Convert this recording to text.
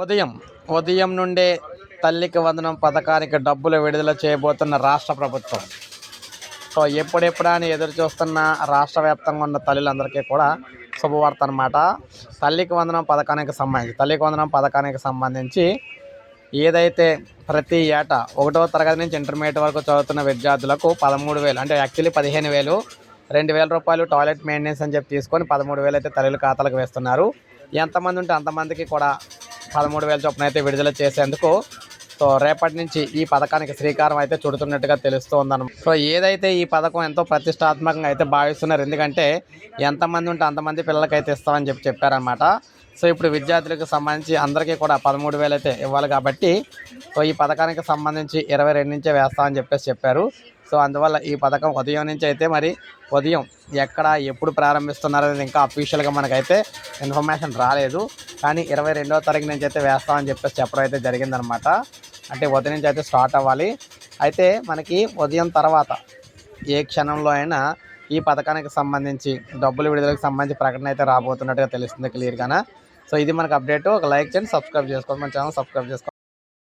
ఉదయం ఉదయం నుండే తల్లికి వందనం పథకానికి డబ్బులు విడుదల చేయబోతున్న రాష్ట్ర ప్రభుత్వం. సో ఎప్పుడెప్పుడా అని ఎదురు చూస్తున్న రాష్ట్ర వ్యాప్తంగా ఉన్న తల్లులందరికీ కూడా శుభవార్త అనమాట. తల్లికి వందనం పథకానికి సంబంధించి ఏదైతే ప్రతి ఏటా 1వ తరగతి నుంచి ఇంటర్మీడియట్ వరకు చదువుతున్న విద్యార్థులకు 13,000 అంటే యాక్చువల్లీ 15,000 2,000 రూపాయలు టాయిలెట్ మెయింటెనెన్స్ అని చెప్పి తీసుకొని 13,000 అయితే తల్లుల ఖాతాలకు వేస్తున్నారు. ఎంతమంది ఉంటే అంతమందికి కూడా 13,000 చొప్పున అయితే విడుదల చేసేందుకు సో రేపటి నుంచి ఈ పథకానికి శ్రీకారం అయితే చుడుతున్నట్టుగా తెలుస్తూ ఉందన్నమాట. సో ఏదైతే ఈ పథకం ఎంతో ప్రతిష్టాత్మకంగా అయితే భావిస్తున్నారు. ఎందుకంటే ఎంతమంది ఉంటే అంతమంది పిల్లలకైతే ఇస్తామని చెప్పారనమాట. సో ఇప్పుడు విద్యార్థులకు సంబంధించి అందరికీ కూడా 13,000 అయితే ఇవ్వాలి కాబట్టి సో ఈ పథకానికి సంబంధించి 22 నుంచే వేస్తామని చెప్పారు. సో అందువల్ల ఈ పథకం ఉదయం నుంచి అయితే మరి ఉదయం ఎక్కడ ఎప్పుడు ప్రారంభిస్తున్నారు అనేది ఇంకా అఫీషియల్గా మనకైతే ఇన్ఫర్మేషన్ రాలేదు. కానీ 22వ తారీఖు నుంచి అయితే వేస్తామని చెప్పడం అయితే జరిగిందనమాట. అంటే ఉదయం నుంచి అయితే స్టార్ట్ అవ్వాలి. అయితే మనకి ఉదయం తర్వాత ఏ క్షణంలో అయినా ఈ పథకానికి సంబంధించి డబ్బులు విడుదలకు సంబంధించి ప్రకటన అయితే రాబోతున్నట్టుగా తెలుస్తుంది క్లియర్గానే. సో ఇది మనకు అప్డేట్. ఒక లైక్ చేయండి, సబ్స్క్రైబ్ చేసుకోండి, మన ఛానల్ సబ్స్క్రైబ్ చేసుకోండి.